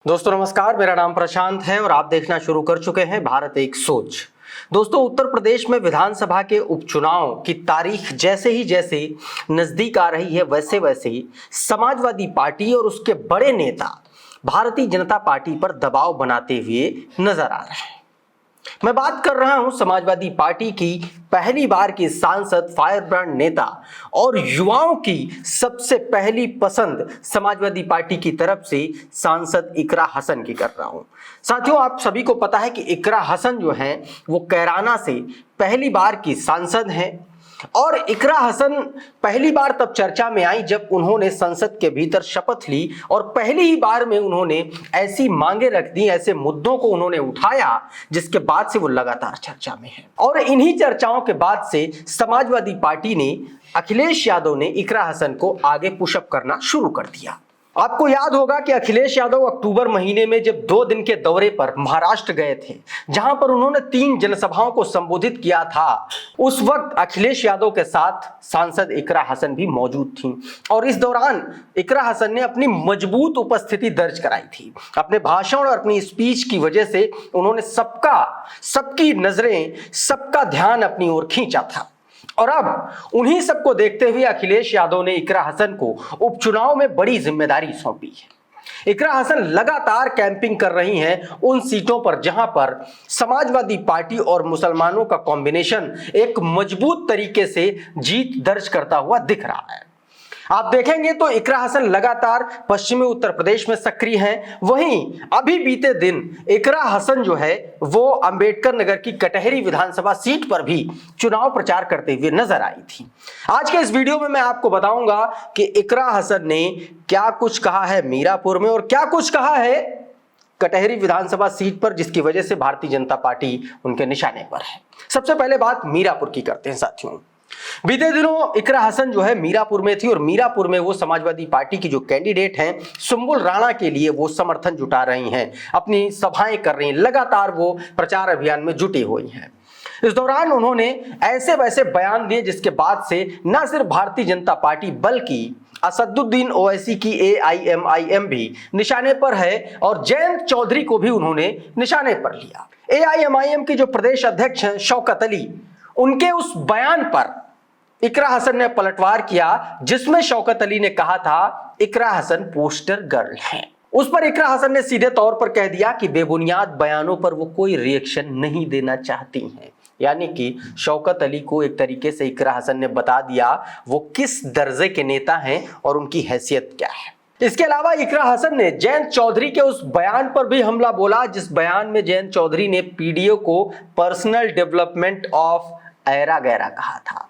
दोस्तों नमस्कार, मेरा नाम प्रशांत है और आप देखना शुरू कर चुके हैं भारत एक सोच। दोस्तों, उत्तर प्रदेश में विधानसभा के उपचुनाव की तारीख जैसे ही नजदीक आ रही है वैसे वैसे ही समाजवादी पार्टी और उसके बड़े नेता भारतीय जनता पार्टी पर दबाव बनाते हुए नजर आ रहे हैं। मैं बात कर रहा हूं समाजवादी पार्टी की पहली बार की सांसद, फायरब्रांड नेता और युवाओं की सबसे पहली पसंद समाजवादी पार्टी की तरफ से सांसद इकरा हसन की कर रहा हूं। साथियों, आप सभी को पता है कि इकरा हसन जो है वो कैराना से पहली बार की सांसद हैं और इकरा हसन पहली बार तब चर्चा में आई जब उन्होंने संसद के भीतर शपथ ली और पहली ही बार में उन्होंने ऐसी मांगे रख दी, ऐसे मुद्दों को उन्होंने उठाया जिसके बाद से वो लगातार चर्चा में है। और इन्हीं चर्चाओं के बाद से समाजवादी पार्टी ने, अखिलेश यादव ने इकरा हसन को आगे पुशअप करना शुरू कर दिया। आपको याद होगा कि अखिलेश यादव अक्टूबर महीने में जब 2 दिन के दौरे पर महाराष्ट्र गए थे, जहां पर उन्होंने 3 जनसभाओं को संबोधित किया था, उस वक्त अखिलेश यादव के साथ सांसद इकरा हसन भी मौजूद थी और इस दौरान इकरा हसन ने अपनी मजबूत उपस्थिति दर्ज कराई थी। अपने भाषण और अपनी स्पीच की वजह से उन्होंने सबकी नजरें, सबका ध्यान अपनी ओर खींचा था। और अब उन्हीं सबको देखते हुए अखिलेश यादव ने इकरा हसन को उपचुनाव में बड़ी जिम्मेदारी सौंपी है। इकरा हसन लगातार कैंपिंग कर रही हैं उन सीटों पर जहां पर समाजवादी पार्टी और मुसलमानों का कॉम्बिनेशन एक मजबूत तरीके से जीत दर्ज करता हुआ दिख रहा है। आप देखेंगे तो इकरा हसन लगातार पश्चिमी उत्तर प्रदेश में सक्रिय हैं। वहीं अभी बीते दिन इकरा हसन जो है वो अंबेडकर नगर की कटहरी विधानसभा सीट पर भी चुनाव प्रचार करते हुए नजर आई थी। आज के इस वीडियो में मैं आपको बताऊंगा कि इकरा हसन ने क्या कुछ कहा है मीरापुर में और क्या कुछ कहा है कटहरी विधानसभा सीट पर, जिसकी वजह से भारतीय जनता पार्टी उनके निशाने पर है। सबसे पहले बात मीरापुर की करते हैं साथियों। बीते दिनों इकरा हसन जो है मीरापुर में थी और मीरापुर में वो समाजवादी पार्टी की जो कैंडिडेट हैं सुम्बुल राणा के लिए वो समर्थन जुटा रही हैं, अपनी सभाएं कर रही हैं, लगातार वो प्रचार अभियान में जुटी हुई हैं। इस दौरान उन्होंने ऐसे वैसे बयान दिए जिसके बाद से न सिर्फ भारतीय जनता पार्टी बल्कि असदुद्दीन ओवैसी की AIMIM भी निशाने पर है और जयंत चौधरी को भी उन्होंने निशाने पर लिया। AIMIM के जो प्रदेश अध्यक्ष हैं शौकत अली, उनके उस बयान पर इकरा हसन ने पलटवार किया जिसमें शौकत अली ने कहा था इकरा हसन पोस्टर गर्ल है। उस पर इकरा हसन ने सीधे तौर पर कह दिया कि बेबुनियाद बयानों पर वो कोई रिएक्शन नहीं देना चाहती हैं। यानी कि शौकत अली को एक तरीके से इकरा हसन ने बता दिया वो किस दर्जे के नेता हैं और उनकी हैसियत क्या है। इसके अलावा इकरा हसन ने जयंत चौधरी के उस बयान पर भी हमला बोला जिस बयान में जयंत चौधरी ने PDO को पर्सनल डेवलपमेंट ऑफ ऐरा गैरा कहा था।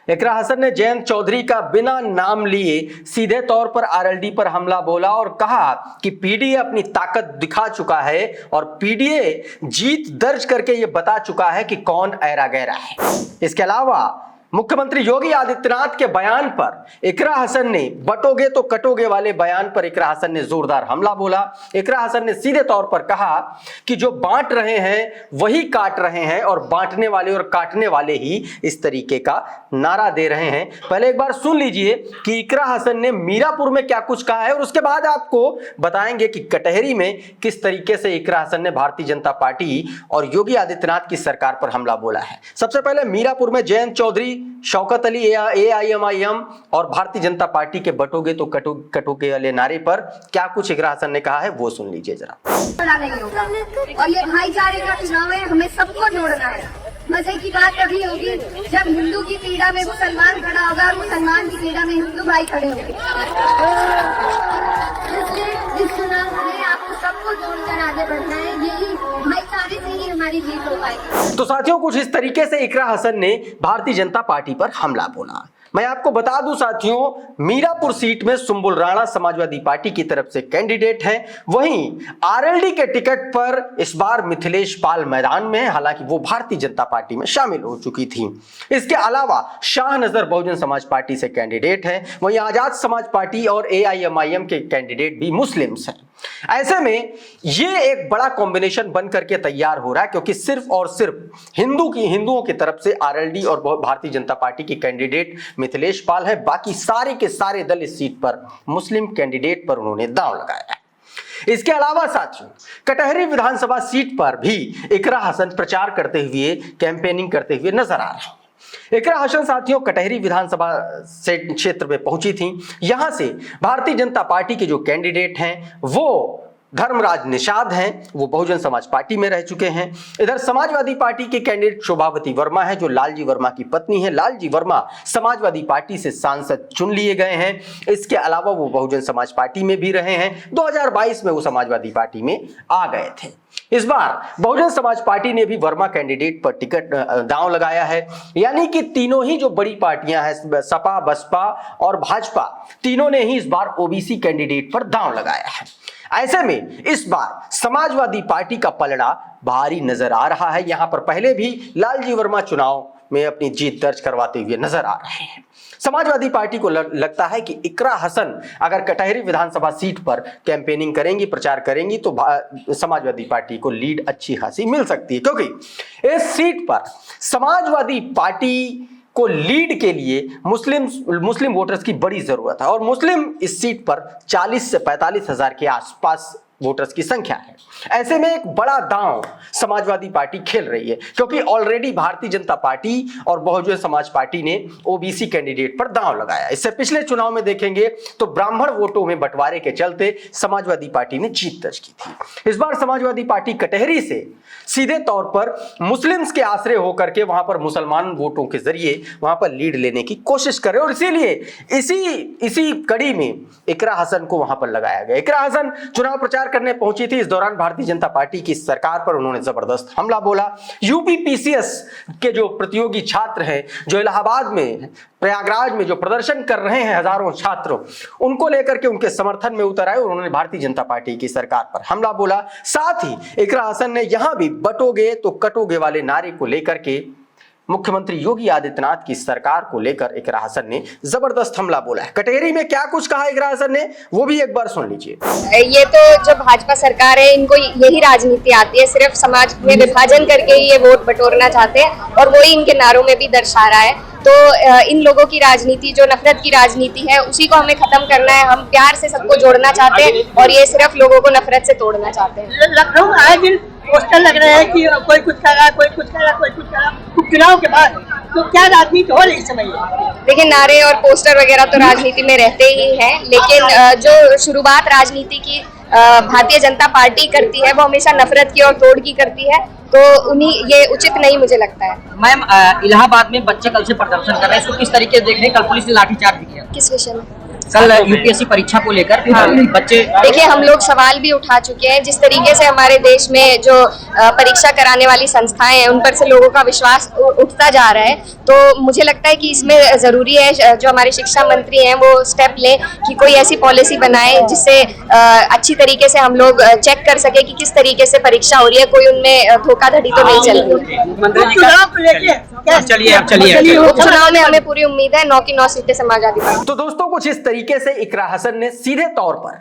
इकरा हसन ने जयंत चौधरी का बिना नाम लिए सीधे तौर पर RLD पर हमला बोला और कहा कि PDA अपनी ताकत दिखा चुका है और PDA जीत दर्ज करके ये बता चुका है कि कौन ऐरा गैरा है। इसके अलावा मुख्यमंत्री योगी आदित्यनाथ के बयान पर इकरा हसन ने बटोगे तो कटोगे वाले बयान पर इकरा हसन ने जोरदार हमला बोला। इकरा हसन ने सीधे तौर पर कहा कि जो बांट रहे हैं वही काट रहे हैं और बांटने वाले और काटने वाले ही इस तरीके का नारा दे रहे हैं। पहले एक बार सुन लीजिए कि इकरा हसन ने मीरापुर में क्या कुछ कहा है और उसके बाद आपको बताएंगे कि कटहरी में किस तरीके से इकरा हसन ने भारतीय जनता पार्टी और योगी आदित्यनाथ की सरकार पर हमला बोला है। सबसे पहले मीरापुर में जयंत चौधरी, शौकत अली, AIMIM और भारतीय जनता पार्टी के बटोगे तो कटोगे वाले नारे पर क्या कुछ इकरा हसन ने कहा है वो सुन लीजिए जरा। और ये भाईचारे का चुनाव है, हमें सबको जोड़ना है। मजे की बात तभी होगी जब हिंदू की पीड़ा में मुसलमान खड़ा होगा और मुसलमान की पीड़ा में हिंदू भाई खड़े होंगे। इस चुनाव में आपको सबको जोड़कर आगे बढ़ना है, यही भाईचारे से ही हमारी जीत हो पाएगी। तो साथियों, कुछ इस तरीके से इकरा हसन ने भारतीय जनता पार्टी पर हमला बोला। मैं आपको बता दूं साथियों, मीरापुर सीट में सुम्बुल राणा समाजवादी पार्टी की तरफ से कैंडिडेट हैं। वहीं RLD के टिकट पर इस बार मिथिलेश पाल मैदान में है, हालांकि वो भारतीय जनता पार्टी में शामिल हो चुकी थी। इसके अलावा शाहनजर बहुजन समाज पार्टी से कैंडिडेट हैं। वहीं आजाद समाज पार्टी और AIMIM के कैंडिडेट भी मुस्लिम्स हैं। ऐसे में ये एक बड़ा कॉम्बिनेशन बन करके तैयार हो रहा है क्योंकि सिर्फ और सिर्फ हिंदुओं की तरफ से RLD और भारतीय जनता पार्टी की कैंडिडेट मिथिलेश पाल है। बाकी सारे के सारे दल इस सीट पर मुस्लिम कैंडिडेट पर उन्होंने दांव लगाया है। इसके अलावा साथियों कटहरी विधानसभा सीट पर भी इकरा हसन प्रचार करते हुए, कैंपेनिंग करते हुए नजर आ रहे हैं। इकरा हसन साथियों कटहरी विधानसभा से क्षेत्र में पहुंची थी। यहां से भारतीय जनता पार्टी के जो कैंडिडेट हैं वो धर्मराज निषाद हैं, वो बहुजन समाज पार्टी में रह चुके हैं। इधर समाजवादी पार्टी के कैंडिडेट शोभावती वर्मा है, जो लालजी वर्मा की पत्नी है। लालजी वर्मा समाजवादी पार्टी से सांसद चुन लिए गए हैं। इसके अलावा वो बहुजन समाज पार्टी में भी रहे हैं। 2022 में वो समाजवादी पार्टी में आ गए थे। इस बार बहुजन समाज पार्टी ने भी वर्मा कैंडिडेट पर टिकट दांव लगाया है। यानी कि तीनों ही जो बड़ी पार्टियां हैं, सपा, बसपा और भाजपा, तीनों ने ही इस बार ओबीसी कैंडिडेट पर दांव लगाया है। ऐसे में इस बार समाजवादी पार्टी का पलड़ा भारी नजर आ रहा है। यहां पर पहले भी लालजी वर्मा चुनाव में अपनी जीत दर्ज करवाते हुए नजर आ रहे हैं। समाजवादी पार्टी को लगता है कि इकरा हसन अगर कटहरी विधानसभा सीट पर कैंपेनिंग करेंगी, प्रचार करेंगी, तो समाजवादी पार्टी को लीड अच्छी खासी मिल सकती है, क्योंकि इस सीट पर समाजवादी पार्टी को लीड के लिए मुस्लिम वोटर्स की बड़ी जरूरत है और मुस्लिम इस सीट पर 40 से 45 हजार के आसपास वोटर्स की संख्या है। ऐसे में एक बड़ा दांव समाजवादी पार्टी खेल रही है, क्योंकि ऑलरेडी भारतीय जनता पार्टी और बहुजन समाज पार्टी ने ओबीसी कैंडिडेट पर दांव लगाया। इससे पिछले चुनाव में देखेंगे तो ब्राह्मण वोटों में बंटवारे के चलते समाजवादी पार्टी ने जीत दर्ज की थी। इस बार समाजवादी पार्टी कटहरी से सीधे तौर पर मुस्लिम्स के आश्रय होकर के वहां पर मुसलमान वोटों के जरिए वहां पर लीड लेने की कोशिश करे और इसीलिए इसी कड़ी में इकरा हसन को वहां पर लगाया गया। इकरा हसन चुनाव प्रचार करने पहुंची थी। इस दौरान भारतीय जनता पार्टी की सरकार पर उन्होंने जबरदस्त हमला बोला। यूपी पीसीएस के जो प्रतियोगी छात्र हैं, जो इलाहाबाद में, प्रयागराज में जो प्रदर्शन कर रहे हैं हजारों छात्र, उनको लेकर के उनके समर्थन में उतर आए और उन्होंने भारतीय जनता पार्टी की सरकार पर हमला बोला। साथ ही इकरा हसन ने यहां भी बटोगे तो कटोगे वाले नारे को लेकर के मुख्यमंत्री योगी आदित्यनाथ की सरकार को लेकर इकरा हसन ने जबरदस्त हमला बोला है। कटहरी में क्या कुछ कहा इकरा हसन ने, वो भी एक बार सुन लीजिए। ये तो जो भाजपा सरकार है, इनको यही राजनीति आती है, सिर्फ समाज में विभाजन करके ही ये वोट बटोरना चाहते हैं और वही इनके नारों में भी दर्शा रहा है। तो इन लोगों की राजनीति, जो नफरत की राजनीति है, उसी को हमें खत्म करना है। हम प्यार से सबको जोड़ना चाहते हैं और ये सिर्फ लोगों को नफरत से तोड़ना चाहते हैं। लखनऊ में आए दिन पोस्टर लग रहे हैं कि कोई कुछ कर रहा, कोई कुछ कर रहा, कोई कुछ कर रहा। उपचुनाव के बाद तो क्या राजनीति हो रही समय? देखिए, नारे और पोस्टर वगैरह तो राजनीति में रहते ही हैं, लेकिन जो शुरुआत राजनीति की भारतीय जनता पार्टी करती है, वो हमेशा नफरत की और तोड़ की करती है। तो उन्हीं ये उचित नहीं मुझे लगता है। मैम, इलाहाबाद में बच्चे कल से प्रदर्शन कर रहे हैं, इसको किस तरीके से देख रहे हैं? कल पुलिस ने लाठीचार्ज भी किया। किस विषय में? कल यूपीएससी परीक्षा को लेकर बच्चे, देखिए, हम लोग सवाल भी उठा चुके हैं। जिस तरीके से हमारे देश में जो परीक्षा कराने वाली संस्थाएं हैं, उन पर से लोगों का विश्वास उठता जा रहा है, तो मुझे लगता है कि इसमें जरूरी है जो हमारे शिक्षा मंत्री हैं वो स्टेप लें कि कोई ऐसी पॉलिसी बनाए जिससे अच्छी तरीके से हम लोग चेक कर सके कि किस तरीके से परीक्षा हो रही है, कोई उनमें धोखाधड़ी तो नहीं चल रही। उपचुनाव में हमें पूरी उम्मीद है 9 की 9 सीटें समाजवादी पार्टी। तो दोस्तों, कुछ इस तरीके से इकरा हसन ने सीधे तौर पर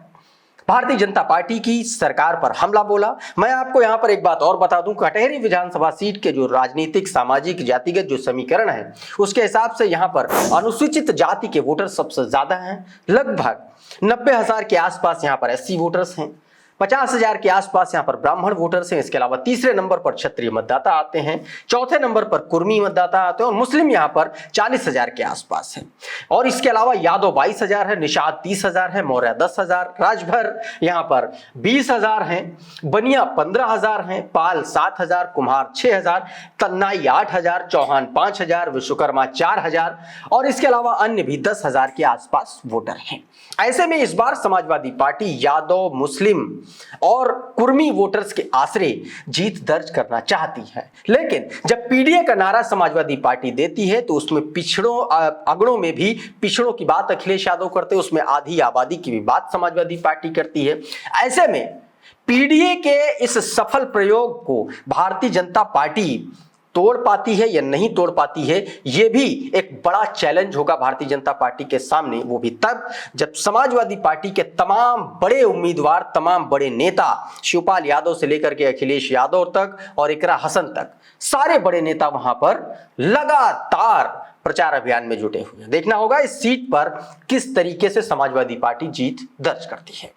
भारतीय जनता पार्टी की सरकार पर हमला बोला। मैं आपको यहां पर एक बात और बता दूं, कटहरी विधानसभा सीट के जो राजनीतिक, सामाजिक, जातिगत जो समीकरण है, उसके हिसाब से यहां पर अनुसूचित जाति के वोटर सबसे ज्यादा हैं। लगभग 90,000 के आसपास यहां पर एससी वोटर्स हैं, 50,000 के आसपास यहाँ पर ब्राह्मण वोटर्स हैं। इसके अलावा तीसरे नंबर पर क्षत्रिय मतदाता आते हैं, चौथे नंबर पर कुर्मी मतदाता आते हैं और मुस्लिम यहाँ पर 40,000 के आसपास है। और इसके अलावा यादव 22,000 है, निषाद 30,000 है, मौर्य 10,000, राजभर यहाँ पर 20,000 हैं, बनिया 15,000 हैं, पाल 7,000, कुम्हार 6,000, तन्नाई 8,000, चौहान 5,000, विश्वकर्मा 4,000 और इसके अलावा अन्य भी 10,000 के आसपास वोटर हैं। ऐसे में इस बार समाजवादी पार्टी यादव, मुस्लिम और कुर्मी वोटर्स के आश्रय जीत दर्ज करना चाहती है। लेकिन जब पीडीए का नारा समाजवादी पार्टी देती है तो उसमें अगड़ों में भी पिछड़ों की बात अखिलेश यादव करते हैं, उसमें आधी आबादी की भी बात समाजवादी पार्टी करती है। ऐसे में पीडीए के इस सफल प्रयोग को भारतीय जनता पार्टी तोड़ पाती है या नहीं तोड़ पाती है, यह भी एक बड़ा चैलेंज होगा भारतीय जनता पार्टी के सामने। वो भी तब जब समाजवादी पार्टी के तमाम बड़े उम्मीदवार, तमाम बड़े नेता, शिवपाल यादव से लेकर के अखिलेश यादव तक और इकरा हसन तक, सारे बड़े नेता वहां पर लगातार प्रचार अभियान में जुटे हुए हैं। देखना होगा इस सीट पर किस तरीके से समाजवादी पार्टी जीत दर्ज करती है।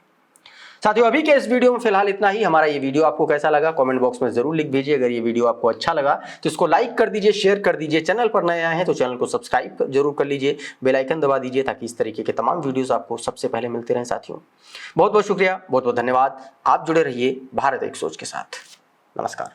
साथियों अभी के इस वीडियो में फिलहाल इतना ही। हमारा ये वीडियो आपको कैसा लगा कमेंट बॉक्स में जरूर लिख भेजिए। अगर ये वीडियो आपको अच्छा लगा तो इसको लाइक कर दीजिए, शेयर कर दीजिए। चैनल पर नए आए हैं तो चैनल को सब्सक्राइब जरूर कर लीजिए, बेल आइकन दबा दीजिए ताकि इस तरीके के तमाम वीडियोस आपको सबसे पहले मिलते रहें। साथियों बहुत बहुत शुक्रिया, बहुत बहुत धन्यवाद। आप जुड़े रहिए भारत एक सोच के साथ। नमस्कार।